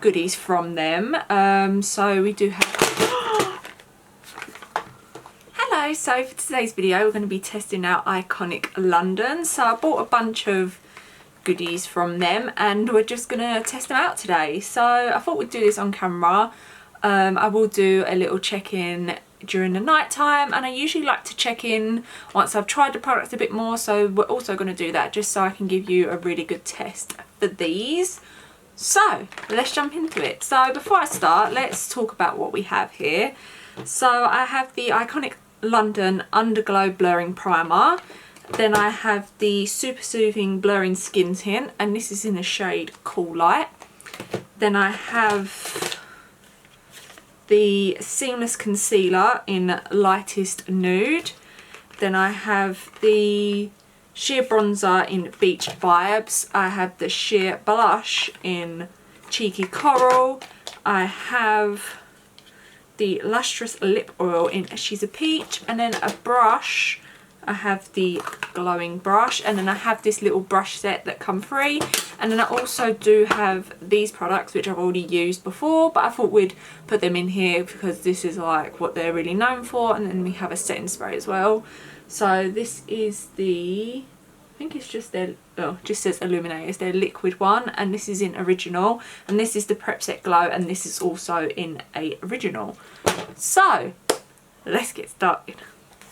goodies from them. So we do have hello, so for today's video we're going to be testing out Iconic London. So I bought a bunch of goodies from them and we're just going to test them out today. So I thought we'd do this on camera. I will do a little check-in during the night time, and I usually like to check in once I've tried the products a bit more, so we're also going to do that just so I can give you a really good test for these. So let's jump into it. So before I start, let's talk about what we have here. So I have the Iconic London Underglow Blurring Primer. Then I have the Super Soothing Blurring Skin Tint, and this is in the shade Cool Light. Then I have the Seamless Concealer in Lightest Nude. Then I have the Sheer Bronzer in Beach Vibes. I have the Sheer Blush in Cheeky Coral. I have the Lustrous Lip Oil in She's a Peach. And then a brush, I have the glowing brush, and then I have this little brush set that come free. And then I also do have these products which I've already used before, but I thought we'd put them in here because this is like what they're really known for. And then we have a setting spray as well. So this is the, I think it's just their, oh, it just says Illuminator, it's their liquid one, and this is in Original, and this is the Prep Set Glow, and this is also in a Original. So let's get started.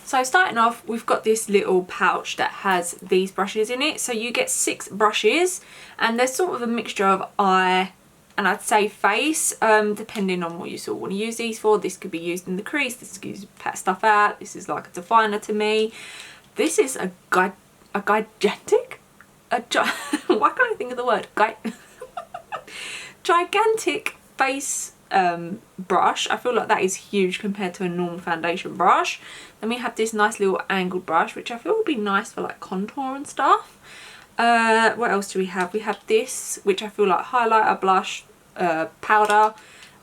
So starting off, we've got this little pouch that has these brushes in it. So you get 6 brushes, and they're sort of a mixture of eye and I'd say face, depending on what you sort of want to use these for. This could be used in the crease, this could be used to pat stuff out, this is like a definer to me. This is a gigantic? Why can't I think of the word? Gigantic face brush. I feel like that is huge compared to a normal foundation brush. Then we have this nice little angled brush, which I feel would be nice for like contour and stuff. What else do we have? We have this, which I feel like highlighter, blush, powder,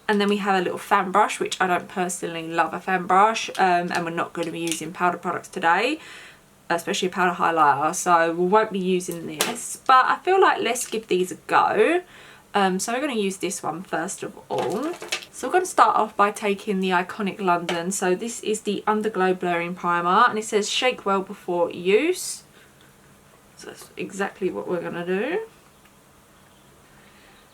and then we have a little fan brush, which I don't personally love a fan brush, and we're not going to be using powder products today, especially a powder highlighter, so we won't be using this, but I feel like let's give these a go. So we're going to use this one first of all. So we're going to start off by taking the Iconic London. So this is the Underglow Blurring Primer, and it says shake well before use. So that's exactly what we're going to do.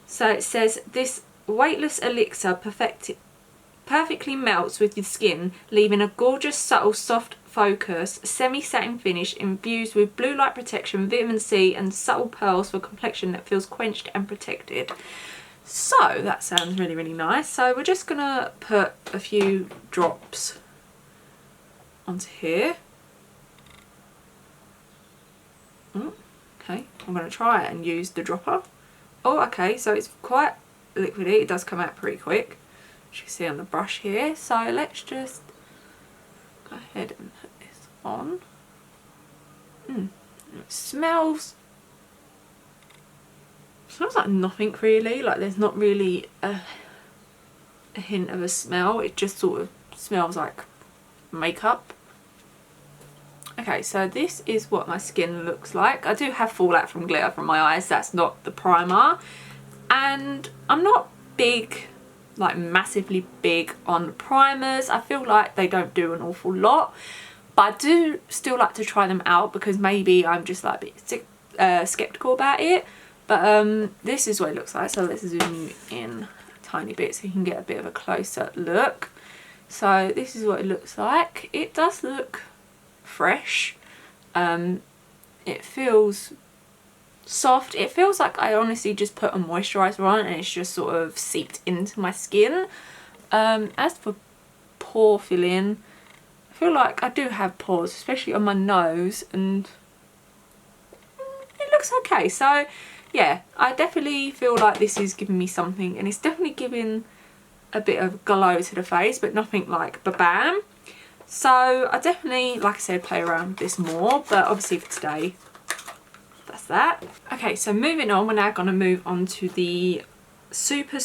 So it says this weightless elixir perfectly melts with your skin, leaving a gorgeous, subtle, soft focus, semi-satin finish infused with blue light protection, vitamin C and subtle pearls for complexion that feels quenched and protected. So that sounds really, really nice. So we're just gonna put a few drops onto here. Okay, I'm gonna try it and use the dropper. Oh, okay, so it's quite liquidy. It does come out pretty quick, as you can see on the brush here. So let's just go ahead and put this on. It smells like nothing really, like there's not really a hint of a smell. It just sort of smells like makeup. Okay, so this is what my skin looks like. I do have fallout from glitter from my eyes, that's not the primer, and I'm not big, like massively big on primers. I feel like they don't do an awful lot, but I do still like to try them out because maybe I'm just like a bit skeptical about it. But this is what it looks like. So let's zoom in a tiny bit so you can get a bit of a closer look. So this is what it looks like. It does look fresh. It feels soft. It feels like I honestly just put a moisturiser on and it's just sort of seeped into my skin. As for pore filling, I feel like I do have pores, especially on my nose, and it looks okay. So yeah, I definitely feel like this is giving me something, and it's definitely giving a bit of glow to the face, but nothing like ba-bam. So I definitely, like I said, play around with this more, but obviously for today, that's that. Okay, so moving on, we're now going to move on to the Super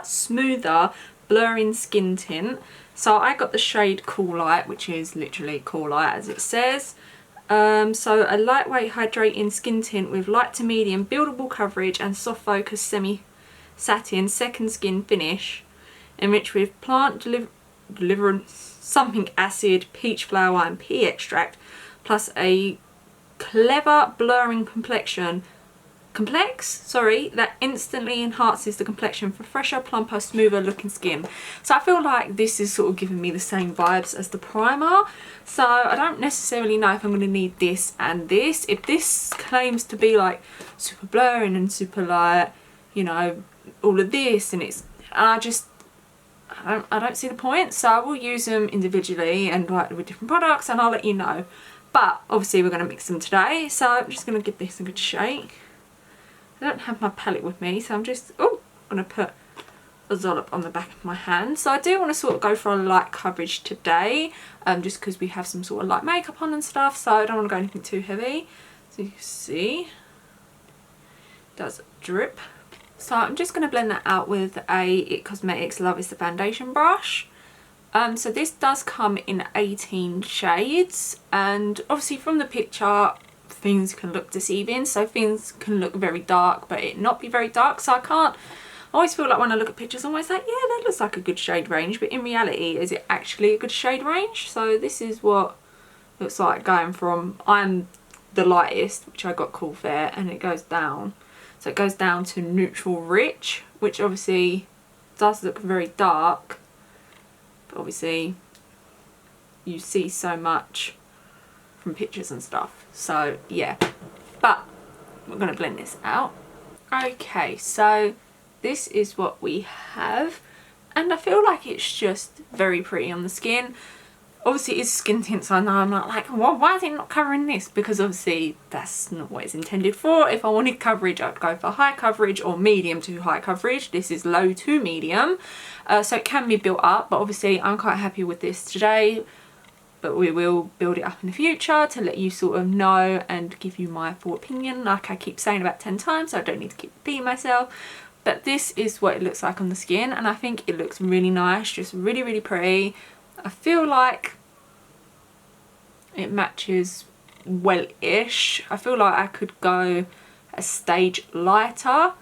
Smoother Blurring Skin Tint. So I got the shade Cool Light, which is literally Cool Light as it says. So a lightweight hydrating skin tint with light to medium buildable coverage and soft focus Satin Second Skin Finish, enriched with plant deliverance, something acid, peach flower and pea extract, plus a clever blurring that instantly enhances the complexion for fresher, plumper, smoother looking skin. So I feel like this is sort of giving me the same vibes as the primer, so I don't necessarily know if I'm going to need this and this. If this claims to be like super blurring and super like, you know, all of this, and I don't see the point, so I will use them individually and like with different products, and I'll let you know. But obviously we're going to mix them today, so I'm just going to give this a good shake. I don't have my palette with me, so I'm just going to put a dollop on the back of my hand. So I do want to sort of go for a light coverage today, just because we have some sort of light makeup on and stuff, so I don't want to go anything too heavy. So you can see it does drip. So I'm just going to blend that out with a It Cosmetics Love Is The foundation brush. So this does come in 18 shades, and obviously from the picture things can look deceiving, so things can look very dark but it not be very dark, so I always feel like when I look at pictures I'm always like, yeah, that looks like a good shade range, but in reality is it actually a good shade range? So this is what it looks like going from, I'm the lightest, which I got Cool Fair, and it goes down. So it goes down to Neutral Rich, which obviously does look very dark, but obviously you see so much from pictures and stuff, so yeah. But we're going to blend this out. Okay, so this is what we have, and I feel like it's just very pretty on the skin. Obviously it's skin tint, so I know I'm not like, well, why is it not covering this? Because obviously that's not what it's intended for. If I wanted coverage, I'd go for high coverage or medium to high coverage. This is low to medium, so it can be built up, but obviously I'm quite happy with this today. But we will build it up in the future to let you sort of know and give you my full opinion, like I keep saying about 10 times, so I don't need to keep repeating myself. But this is what it looks like on the skin, and I think it looks really nice, just really, really pretty. I feel like it matches well-ish. I feel like I could go a stage lighter,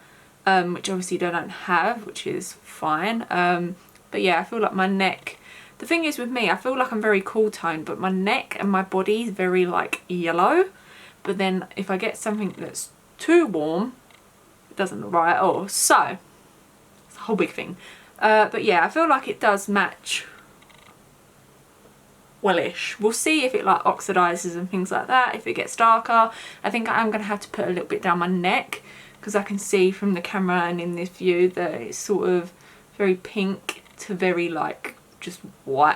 which obviously I don't have, which is fine. But yeah, I feel like my neck, the thing is with me, I feel like I'm very cool toned, but my neck and my body is very like yellow. But then if I get something that's too warm, it doesn't look right at all. So it's a whole big thing. But yeah, I feel like it does match wellish. We'll see if it like oxidizes and things like that, if it gets darker. I think I'm going to have to put a little bit down my neck, because I can see from the camera and in this view that it's sort of very pink to very like just white.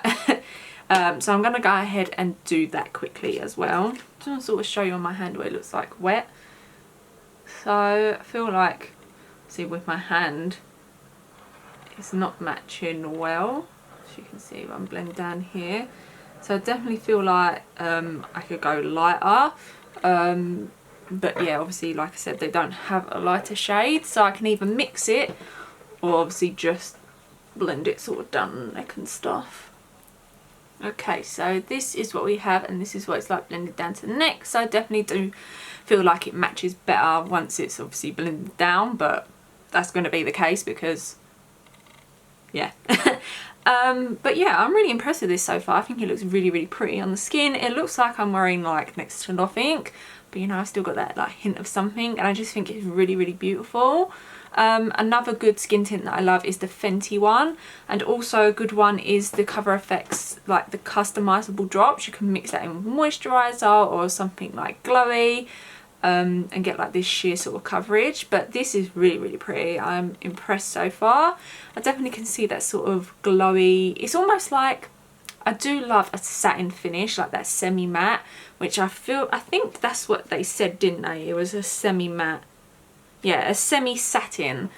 So I'm going to go ahead and do that quickly as well. Just want to sort of show you on my hand what it looks like wet. So I feel like, see with my hand, it's not matching well. As you can see, I'm blending down here. So I definitely feel like I could go lighter. But yeah, obviously, like I said, they don't have a lighter shade, so I can either mix it or obviously just blend it sort of down the neck and stuff. Okay, so this is what we have, and this is what it's like blended down to the neck. So I definitely do feel like it matches better once it's obviously blended down, but that's going to be the case because, yeah. But yeah, I'm really impressed with this so far. I think it looks really, really pretty on the skin. It looks like I'm wearing like next to nothing, but you know, I still got that like hint of something, and I just think it's really, really beautiful. Another good skin tint that I love is the Fenty one, and also a good one is the Cover FX, like the customizable drops. You can mix that in with moisturizer or something like glowy, and get like this sheer sort of coverage. But this is really, really pretty. I'm impressed so far. I definitely can see that sort of glowy, it's almost like, I do love a satin finish, like that semi-matte, which I think that's what they said, didn't they? It was a semi-matte, yeah, a semi-satin,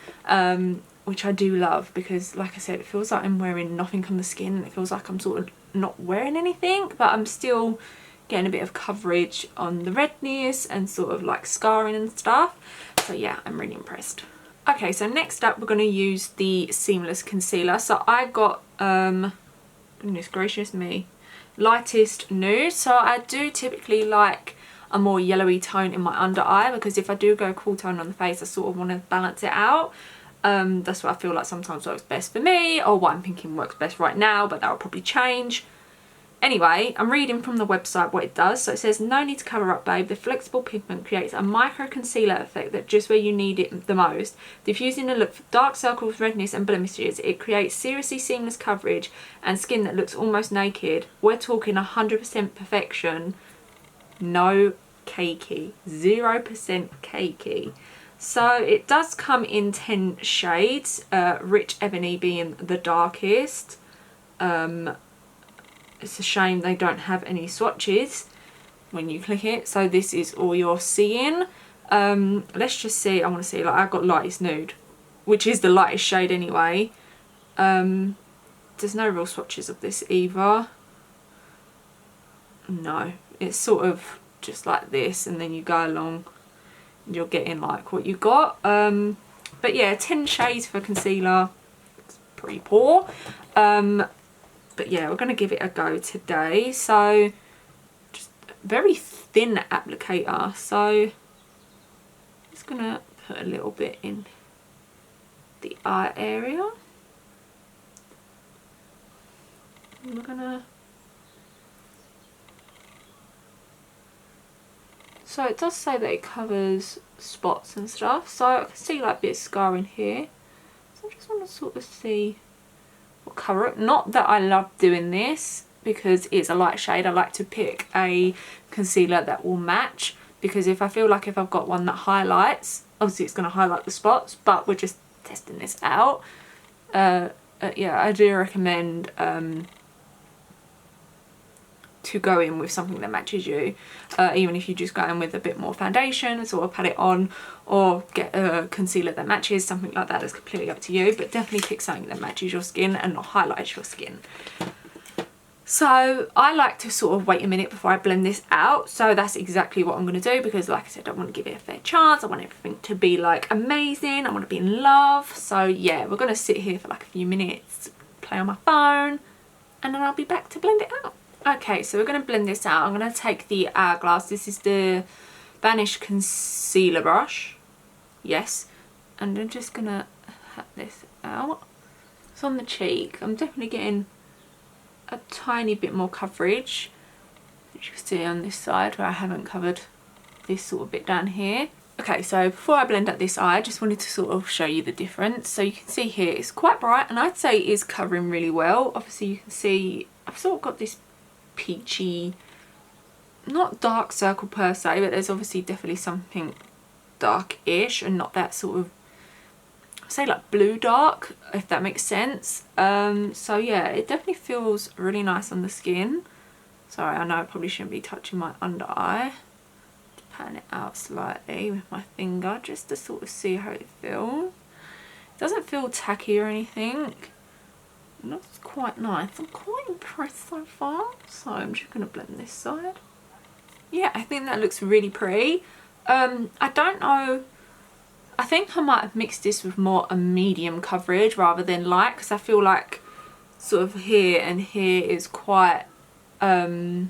which I do love, because like I said, it feels like I'm wearing nothing on the skin, and it feels like I'm sort of not wearing anything, but I'm still getting a bit of coverage on the redness and sort of like scarring and stuff. So yeah, I'm really impressed. Okay, so next up we're going to use the Seamless Concealer. So I got, goodness gracious me, lightest nude. So I do typically like a more yellowy tone in my under eye, because if I do go cool tone on the face, I sort of want to balance it out. That's what I feel like sometimes works best for me, or what I'm thinking works best right now, but that will probably change. Anyway, I'm reading from the website what it does. So it says, no need to cover up, babe. The flexible pigment creates a micro concealer effect that just where you need it the most. Diffusing the look for dark circles, redness and blemishes. It creates seriously seamless coverage and skin that looks almost naked. We're talking 100% perfection. No cakey. 0% cakey. So it does come in 10 shades. Rich Ebony being the darkest. It's a shame they don't have any swatches when you click it. So this is all you're seeing. Let's just see. I want to see, like, I've got lightest nude, which is the lightest shade anyway. There's no real swatches of this either. No, it's sort of just like this, and then you go along and you're getting like what you got. But yeah, 10 shades for concealer. It's pretty poor. But yeah, we're going to give it a go today. So just very thin applicator. So just going to put a little bit in the eye area. And we're going to... So it does say that it covers spots and stuff. So I can see like a bit of scarring here. So I just want to sort of see what colour. Not that I love doing this because it's a light shade. I like to pick a concealer that will match, because if I feel like if I've got one that highlights, obviously it's going to highlight the spots, but we're just testing this out. Yeah, I do recommend to go in with something that matches you, even if you just go in with a bit more foundation, sort of pat it on, or get a concealer that matches, something like that is completely up to you, but definitely pick something that matches your skin and not highlights your skin. So I like to sort of wait a minute before I blend this out, so that's exactly what I'm going to do, because like I said, I want to give it a fair chance. I want everything to be like amazing. I want to be in love. So yeah, we're going to sit here for like a few minutes, play on my phone, and then I'll be back to blend it out. Okay, so we're going to blend this out. I'm going to take the Hourglass. This is the Vanish Concealer Brush. Yes. And I'm just going to pat this out. It's on the cheek. I'm definitely getting a tiny bit more coverage, as you can see on this side where I haven't covered this sort of bit down here. Okay, so before I blend out this eye, I just wanted to sort of show you the difference. So you can see here it's quite bright, and I'd say it is covering really well. Obviously you can see I've sort of got this peachy, not dark circle per se, but there's obviously definitely something dark-ish and not that sort of, say like blue dark, if that makes sense. So yeah, it definitely feels really nice on the skin. Sorry, I know I probably shouldn't be touching my under eye. Just patting it out slightly with my finger just to sort of see how it feels. It doesn't feel tacky or anything. It looks quite nice. I'm quite impressed so far. So I'm just going to blend this side. Yeah, I think that looks really pretty. I don't know. I think I might have mixed this with more a medium coverage rather than light, because I feel like sort of here and here is quite, sorry,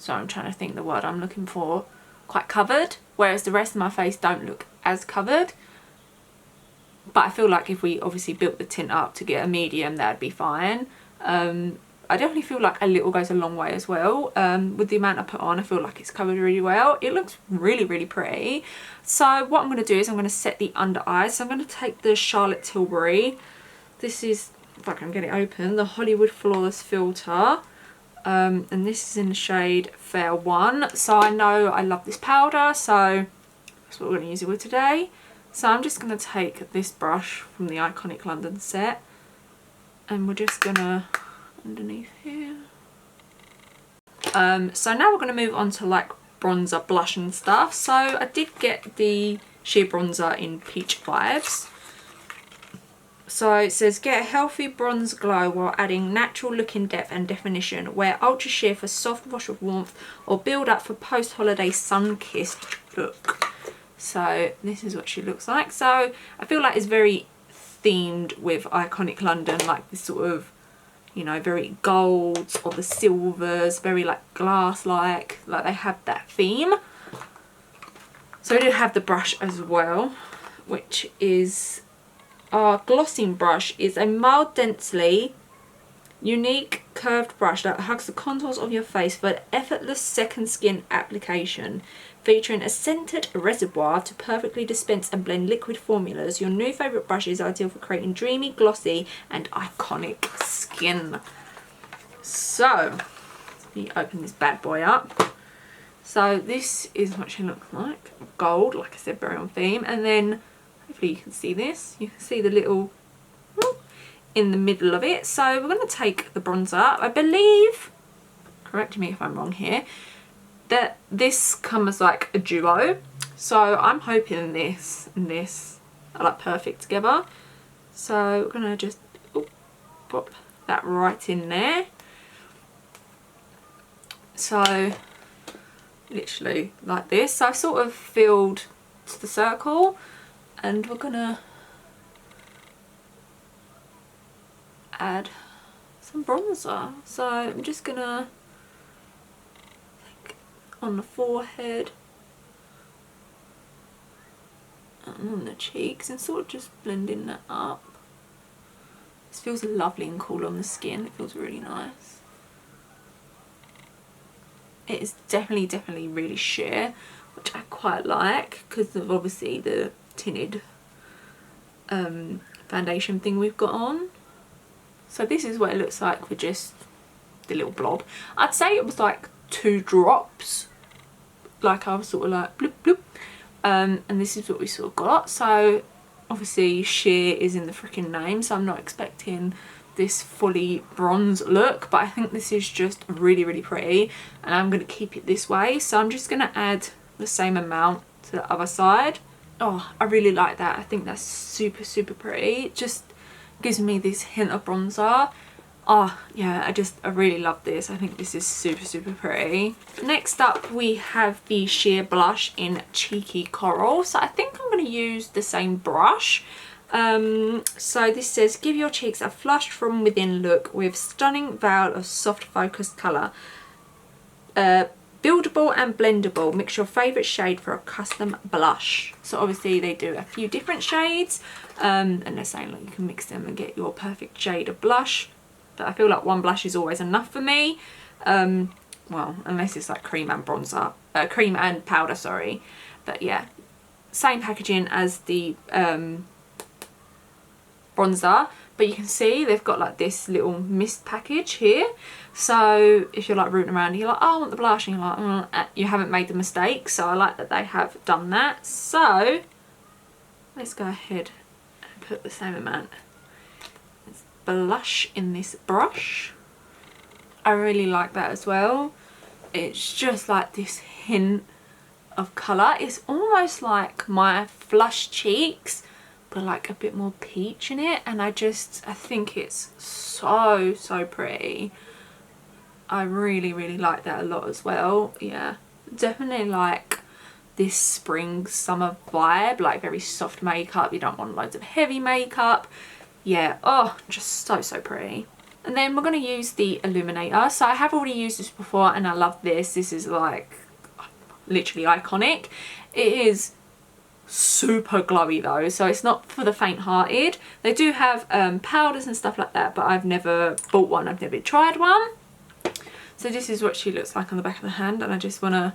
I'm trying to think the word I'm looking for, quite covered, whereas the rest of my face don't look as covered. But I feel like if we obviously built the tint up to get a medium, that'd be fine. I definitely feel like a little goes a long way as well. With the amount I put on, I feel like it's covered really well. It looks really, really pretty. So what I'm going to do is I'm going to set the under eyes. So I'm going to take the Charlotte Tilbury. This is, if I can get it open, the Hollywood Flawless Filter. And this is in the shade Fair 1. So I know I love this powder, so that's what we're going to use it with today. So I'm just going to take this brush from the Iconic London set, and we're just going to underneath here. So now we're going to move on to like bronzer, blush and stuff. So I did get the sheer bronzer in Peach Vibes. So it says, get a healthy bronze glow while adding natural looking depth and definition. Wear ultra sheer for soft wash of warmth, or build up for post-holiday sun-kissed look. So this is what she looks like. So I feel like it's very themed with Iconic London, like this sort of, you know, very golds or the silvers, very like glass-like, like they have that theme. So I do have the brush as well, which is our glossing brush is a mild, densely unique curved brush that hugs the contours of your face for an effortless second skin application. Featuring a scented reservoir to perfectly dispense and blend liquid formulas, your new favourite brush is ideal for creating dreamy, glossy and iconic skin. So, let me open this bad boy up. So this is what she looks like. Gold, like I said, very on theme. And then, hopefully you can see this. You can see the little in the middle of it. So we're going to take the bronzer. I believe, correct me if I'm wrong here, that this comes like a duo. So I'm hoping this and this are like perfect together. So we're going to just pop that right in there. So literally like this. So I've sort of filled to the circle, and we're gonna add some bronzer. So I'm just gonna on the forehead and on the cheeks and sort of just blending that up. This feels lovely and cool on the skin. It feels really nice. It is definitely really sheer, which I quite like because of obviously the tinted foundation thing we've got on. So this is what it looks like with just the little blob. I'd say it was like 2 drops, like I was sort of like bloop bloop, and this is what we sort of got. So obviously sheer is in the freaking name, so I'm not expecting this fully bronze look, but I think this is just really pretty, and I'm going to keep it this way. So I'm just going to add the same amount to the other side. Oh, I really like that. I think that's super pretty. It just gives me this hint of bronzer. Oh yeah, I really love this. I think this is super pretty. Next up we have the sheer blush in Cheeky Coral. So I think I'm going to use the same brush. So this says, give your cheeks a flushed from within look with stunning veil of soft focused colour. Buildable and blendable. Mix your favourite shade for a custom blush. So obviously they do a few different shades, and they're saying like you can mix them and get your perfect shade of blush. But I feel like one blush is always enough for me. Well, unless it's like cream and bronzer, cream and powder, sorry. But yeah, same packaging as the bronzer, but you can see they've got like this little mist package here. So if you're like rooting around and you're like, oh, I want the blush, and you're like, you haven't made the mistake. So I like that they have done that. So let's go ahead and put the same amount of blush in this brush. I really like that as well. It's just like this hint of colour. It's almost like my flush cheeks, but like a bit more peach in it, and I think it's so pretty. I really like that a lot as well. Yeah, definitely like this spring summer vibe, like very soft makeup. You don't want loads of heavy makeup. Yeah, oh, just so pretty. And then we're going to use the Illuminator. So I have already used this before and I love this. This is like literally iconic. It is super glowy though, so it's not for the faint-hearted. They do have powders and stuff like that, but I've never bought one. I've never tried one. So this is what she looks like on the back of the hand, and I just want to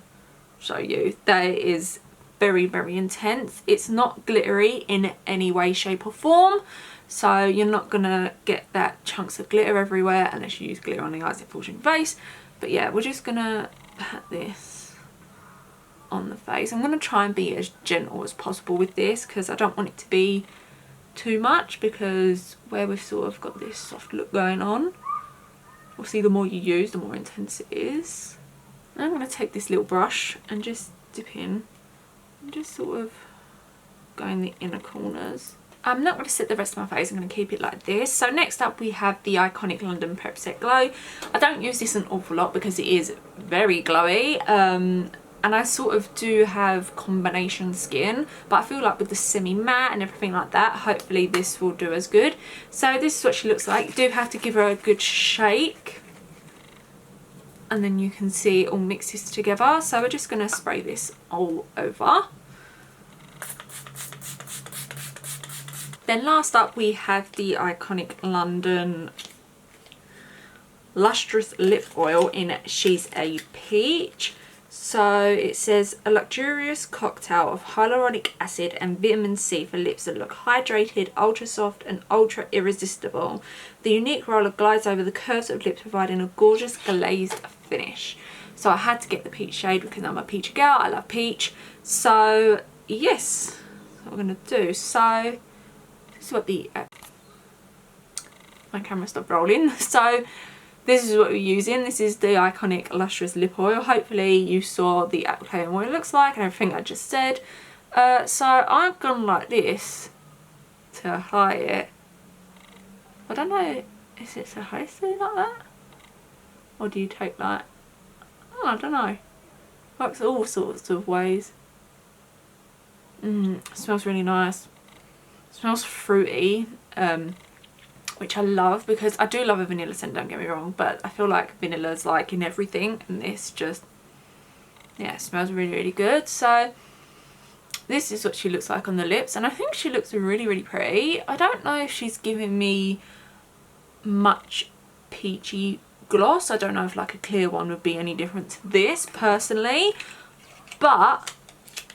show you that it is very intense. It's not glittery in any way, shape or form, so you're not gonna get that chunks of glitter everywhere unless you use glitter on the eyes, it falls in your face. But yeah, we're just gonna pat this on the face. I'm going to try and be as gentle as possible with this because I don't want it to be too much, because where we've sort of got this soft look going on, obviously the more you use the more intense it is. And I'm going to take this little brush and just dip in and just sort of go in the inner corners. I'm not going to set the rest of my face, I'm going to keep it like this. So next up we have the iconic London Prep Set Glow. I don't use this an awful lot because it is very glowy, and I sort of do have combination skin, but I feel like with the semi-matte and everything like that, hopefully this will do as good. So this is what she looks like. You do have to give her a good shake, and then you can see it all mixes together. So we're just going to spray this all over. Then last up we have the iconic London Lustrous Lip Oil in She's a Peach. So it says a luxurious cocktail of hyaluronic acid and vitamin C for lips that look hydrated, ultra soft and ultra irresistible. The unique roller glides over the curves of lips, providing a gorgeous glazed finish. So I had to get the peach shade because I'm a peachy girl. I love peach. So yes, that's what I'm going to do. So this is what the... my camera stopped rolling. So this is what we're using. This is the iconic Lustrous Lip Oil. Hopefully you saw the applicator and what it looks like and everything I just said. So I've gone like this to apply it. I don't know, is it supposed to be like that? Or do you take like... oh, I don't know. Works all sorts of ways. Smells really nice. Smells fruity. Which I love, because I do love a vanilla scent, don't get me wrong, but I feel like vanilla's like in everything, and this just, yeah, smells really, really good. So this is what she looks like on the lips, and I think she looks really, really pretty. I don't know if she's giving me much peachy gloss. I don't know if like a clear one would be any different to this personally, but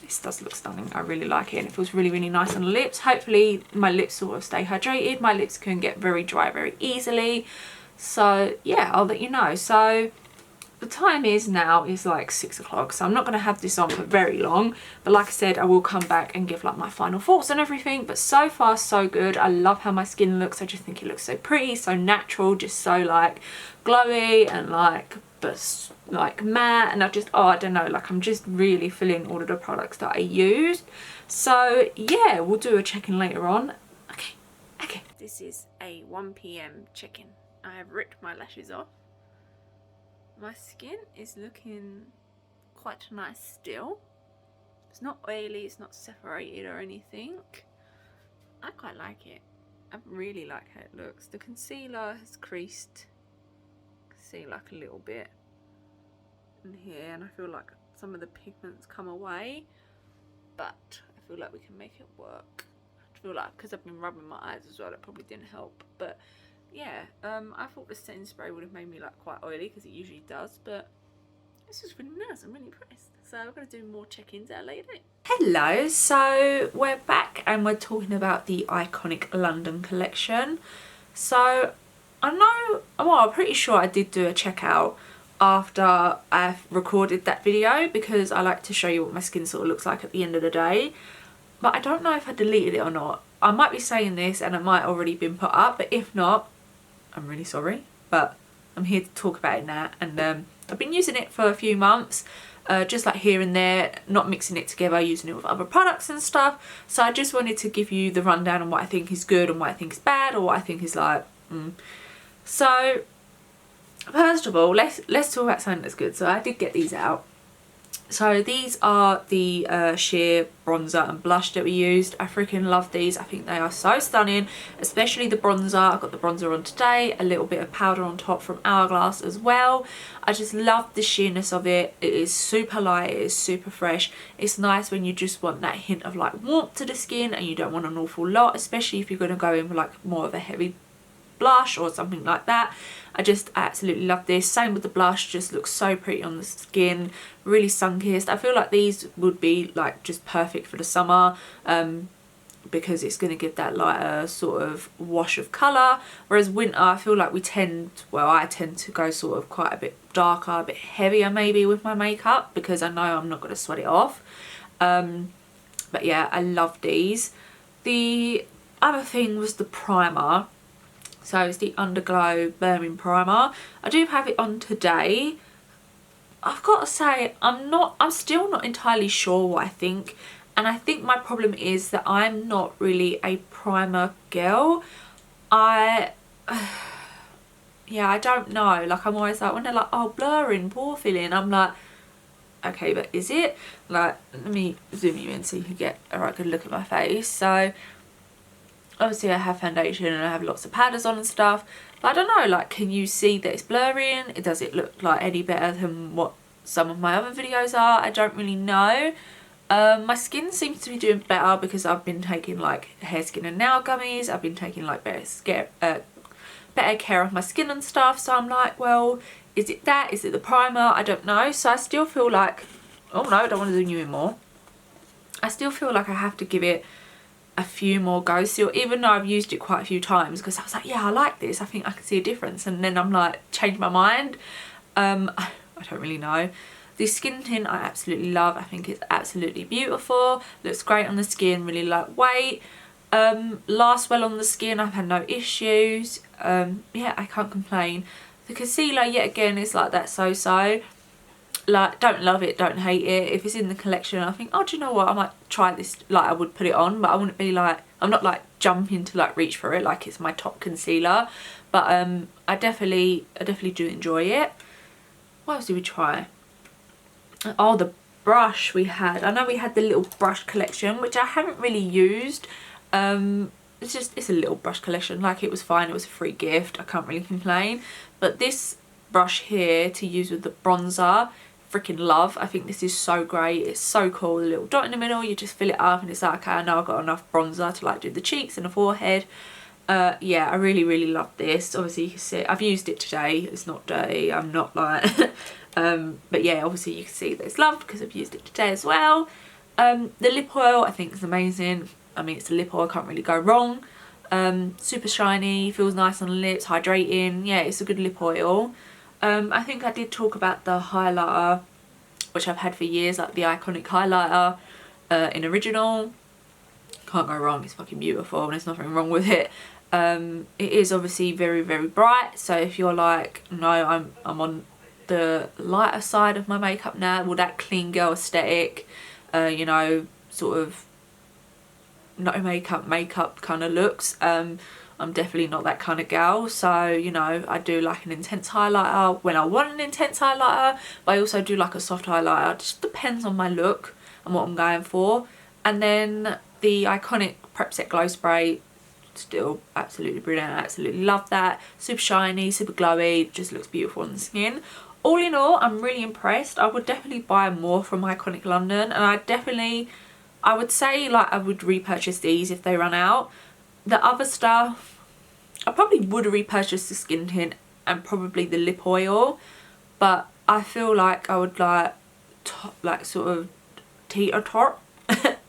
this does look stunning. I really like it and it feels really, really nice on the lips. Hopefully my lips sort of stay hydrated. My lips can get very dry very easily. So yeah, I'll let you know. So the time is now is like 6 o'clock, so I'm not going to have this on for very long, but like I said, I will come back and give like my final thoughts and everything. But so far so good. I love how my skin looks. I just think it looks so pretty, so natural, just so like glowy and like, but like matte, and I just, oh, I don't know, like I'm just really feeling all of the products that I used. So yeah, we'll do a check-in later on. Okay, this is a 1 p.m. check-in. I have ripped my lashes off. My skin is looking quite nice still. It's not oily, it's not separated or anything. I quite like it. I really like how it looks. The concealer has creased, see like a little bit in here, and I feel like some of the pigments come away, but I feel like we can make it work. I feel like because I've been rubbing my eyes as well, it probably didn't help, but yeah, I thought the setting spray would have made me like quite oily, because it usually does, but this is really nice. I'm really impressed. So I'm going to do more check-ins at a later date. Hello, so we're back and we're talking about the iconic London collection. So I know, well, I'm pretty sure I did do a checkout after I've recorded that video, because I like to show you what my skin sort of looks like at the end of the day. But I don't know if I deleted it or not. I might be saying this and it might already been put up, but if not, I'm really sorry. But I'm here to talk about it now, and I've been using it for a few months, just like here and there, not mixing it together, using it with other products and stuff. So I just wanted to give you the rundown on what I think is good and what I think is bad, or what I think is like So first of all, let's talk about something that's good. So I did get these out. So these are the sheer bronzer and blush that we used. I freaking love these. I think they are so stunning, especially the bronzer. I've got the bronzer on today, a little bit of powder on top from Hourglass as well. I just love the sheerness of it. It is super light, it is super fresh. It's nice when you just want that hint of like warmth to the skin and you don't want an awful lot, especially if you're going to go in with like more of a heavy blush or something like that. I absolutely love this. Same with the blush, just looks so pretty on the skin, really sun-kissed. I feel like these would be like just perfect for the summer, because it's going to give that lighter sort of wash of colour, whereas winter I feel like I tend to go sort of quite a bit darker, a bit heavier maybe with my makeup, because I know I'm not going to sweat it off. But yeah, I love these. The other thing was the primer. So it's the Underglow Burning Primer. I do have it on today. I've got to say, I'm still not entirely sure what I think. And I think my problem is that I'm not really a primer girl. Yeah, I don't know. Like, I'm always like, when they're like, oh, blurring, pore filling, I'm like, okay, but is it? Like, let me zoom you in so you can get a right good look at my face. So obviously I have foundation and I have lots of powders on and stuff, but I don't know, like, can you see that it's blurring? Does it look like any better than what some of my other videos are? I don't really know. My skin seems to be doing better because I've been taking like hair, skin and nail gummies. I've been taking like better care of my skin and stuff. So I'm like, well, is it that? Is it the primer? I don't know. So I still feel like, oh no, I don't want to do Nude more. I still feel like I have to give it a few more goes still, even though I've used it quite a few times, because I was like, yeah, I like this. I think I can see a difference. And then I'm like, changed my mind. I don't really know. This skin tint I absolutely love. I think it's absolutely beautiful. Looks great on the skin, really lightweight. Lasts well on the skin. I've had no issues. Yeah, I can't complain. The concealer, yet again, is like that so-so. Like, don't love it, don't hate it. If it's in the collection, I think, oh, do you know what? I might try this. Like, I would put it on, but I wouldn't be like, I'm not like jumping to like reach for it like it's my top concealer. But I definitely do enjoy it. What else did we try? Oh, the brush we had. I know we had the little brush collection, which I haven't really used. It's a little brush collection. Like, it was fine. It was a free gift. I can't really complain. But this brush here to use with the bronzer, freaking love. I think this is so great. It's so cool. A little dot in the middle. You just fill it up and it's like, okay, I know I've got enough bronzer to like do the cheeks and the forehead. Yeah, I really love this. Obviously you can see I've used it today. It's not dirty. I'm not like but yeah, obviously you can see that it's loved because I've used it today as well. The lip oil I think is amazing. I mean, it's a lip oil, I can't really go wrong. Super shiny, feels nice on the lips, hydrating. Yeah, it's a good lip oil. I think I did talk about the highlighter, which I've had for years, like the Iconic highlighter in Original. Can't go wrong, it's fucking beautiful and there's nothing wrong with it. It is obviously very bright, so if you're like, no, I'm on the lighter side of my makeup now, well, that clean girl aesthetic, you know, sort of no makeup kind of looks, I'm definitely not that kind of gal. So, you know, I do like an intense highlighter when I want an intense highlighter, but I also do like a soft highlighter. It just depends on my look and what I'm going for. And then the Iconic Prep Set Glow Spray, still absolutely brilliant. I absolutely love that. Super shiny, super glowy, just looks beautiful on the skin. All in all, I'm really impressed. I would definitely buy more from Iconic London, and I would say like I would repurchase these if they run out. The other stuff, I probably would repurchase the skin tint and probably the lip oil, but I feel like I would like sort of teeter-tot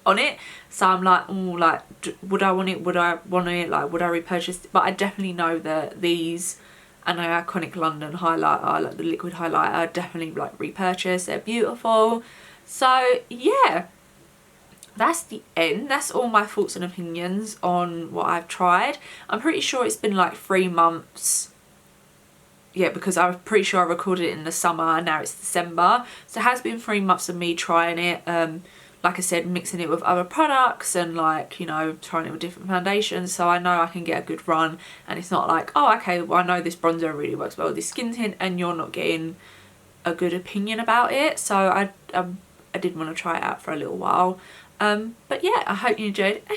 on it. So I'm like, oh, like, would I want it? Would I want it? Like, would I repurchase it? But I definitely know that these and the Iconic London highlighter, like the liquid highlighter, definitely like repurchase. They're beautiful. So yeah, that's the end. That's all my thoughts and opinions on what I've tried. I'm pretty sure it's been like 3 months. Yeah, because I'm pretty sure I recorded it in the summer and now it's December. So it has been 3 months of me trying it. Like I said, mixing it with other products and like, you know, trying it with different foundations. So I know I can get a good run and it's not like, oh, okay, well, I know this bronzer really works well with this skin tint and you're not getting a good opinion about it. So I did want to try it out for a little while. But yeah, I hope you enjoyed it.